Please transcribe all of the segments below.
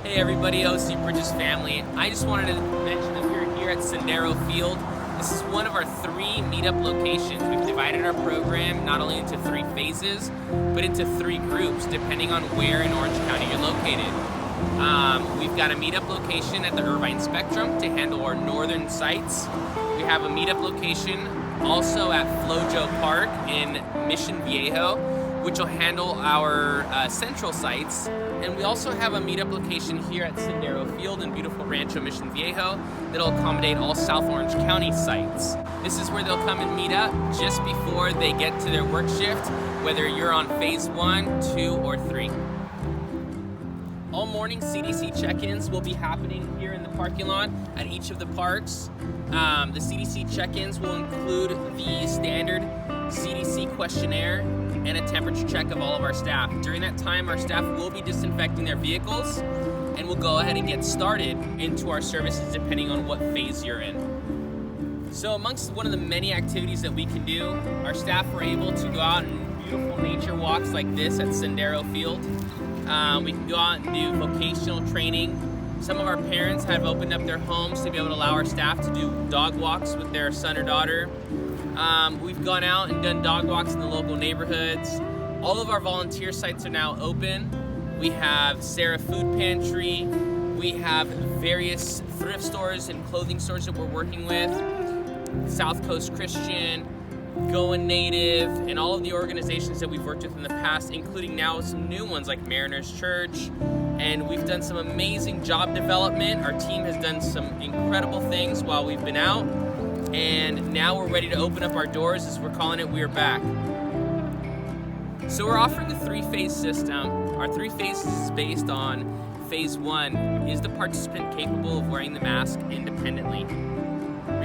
Hey everybody, OC Bridges family. I just wanted to mention that we're here at Sendero Field. This is one of our 3 meetup locations. We've divided our program not only into 3 phases, but into 3 groups, depending on where in Orange County you're located. We've got a meetup location at the Irvine Spectrum to handle our northern sites. We have a meetup location also at Flojo Park in Mission Viejo, which will handle our central sites. And we also have a meetup location here at Sendero Field in beautiful Rancho Mission Viejo that'll accommodate all South Orange County sites. This is where they'll come and meet up just before they get to their work shift, whether you're on phase 1, 2, or 3. All morning CDC check-ins will be happening here in the parking lot at each of the parks. The CDC check-ins will include the standard CDC questionnaire and a temperature check of all of our staff. During that time, our staff will be disinfecting their vehicles, and we'll go ahead and get started into our services depending on what phase you're in. So amongst one of the many activities that we can do, our staff were able to go out on beautiful nature walks like this at Sendero Field. We can go out and do vocational training. Some of our parents have opened up their homes to be able to allow our staff to do dog walks with their son or daughter. We've gone out and done dog walks in the local neighborhoods. All of our volunteer sites are now open. We have Sarah Food Pantry. We have various thrift stores and clothing stores that we're working with. South Coast Christian, Going Native, and all of the organizations that we've worked with in the past, including now some new ones like Mariners Church. And we've done some amazing job development. Our team has done some incredible things while we've been out. And now we're ready to open up our doors, as we're calling it, we're back. So we're offering a 3-phase system. Our 3 phases is based on phase 1, is the participant capable of wearing the mask independently,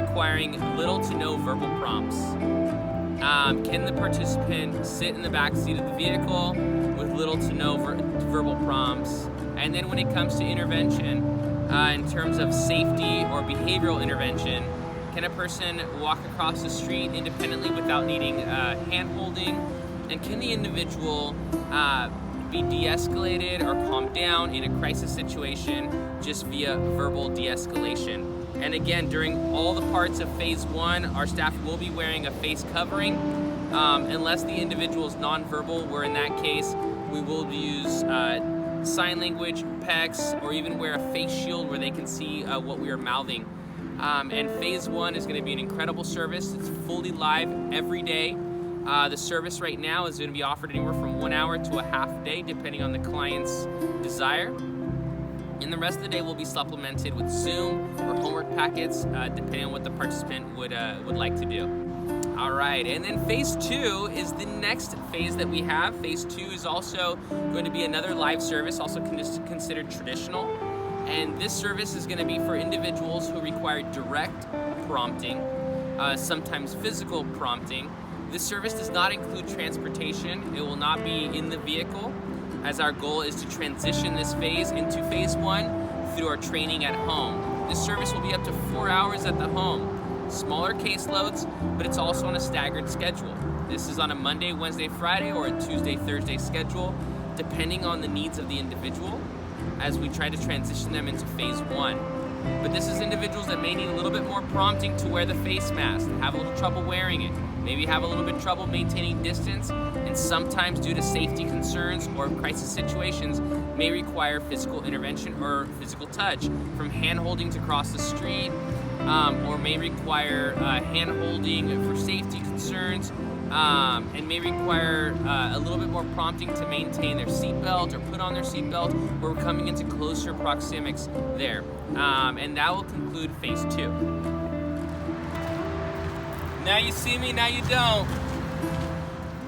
requiring little to no verbal prompts? Can the participant sit in the back seat of the vehicle with little to no verbal prompts? And then when it comes to intervention, in terms of safety or behavioral intervention, can a person walk across the street independently without needing hand-holding? And can the individual be de-escalated or calmed down in a crisis situation just via verbal de-escalation? And again, during all the parts of phase 1, our staff will be wearing a face covering, unless the individual is nonverbal, where in that case, we will use sign language, PECs, or even wear a face shield where they can see what we are mouthing. And phase 1 is going to be an incredible service. It's fully live every day. The service right now is going to be offered anywhere from 1 hour to a half day, depending on the client's desire. And the rest of the day will be supplemented with Zoom or homework packets, depending on what the participant would like to do. All right, and then phase 2 is the next phase that we have. Phase 2 is also going to be another live service, also considered traditional. And this service is going to be for individuals who require direct prompting, sometimes physical prompting. This service does not include transportation. It will not be in the vehicle, as our goal is to transition this phase into phase 1 through our training at home. This service will be up to 4 hours at the home. Smaller caseloads, but it's also on a staggered schedule. This is on a Monday, Wednesday, Friday, or a Tuesday, Thursday schedule, depending on the needs of the individual, as we try to transition them into phase 1. But this is individuals that may need a little bit more prompting to wear the face mask, have a little trouble wearing it, maybe have a little bit trouble maintaining distance, and sometimes due to safety concerns or crisis situations may require physical intervention or physical touch, from hand-holding to cross the street, or may require hand-holding for safety concerns, and may require a little bit more prompting to maintain their seatbelt or put on their seatbelt, where we're coming into closer proxemics there. And that will conclude phase 2. Now you see me, now you don't.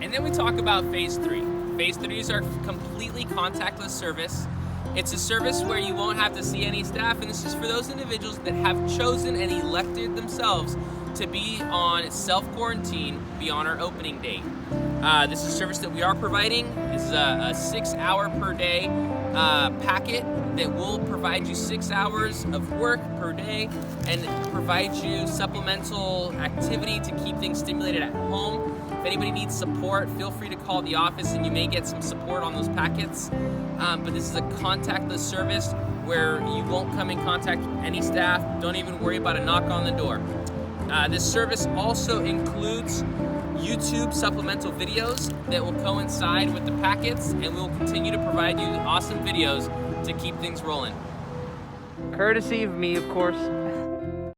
And then we talk about phase 3. Phase 3 is our completely contactless service. It's a service where you won't have to see any staff, and this is for those individuals that have chosen and elected themselves to be on self-quarantine beyond our opening date. This is a service that we are providing. This is a 6-hour per day packet that will provide you 6 hours of work per day and provide you supplemental activity to keep things stimulated at home. If anybody needs support, feel free to call the office and you may get some support on those packets. But this is a contactless service where you won't come in contact with any staff. Don't even worry about a knock on the door. This service also includes YouTube supplemental videos that will coincide with the packets, and we'll continue to provide you awesome videos to keep things rolling. Courtesy of me, of course,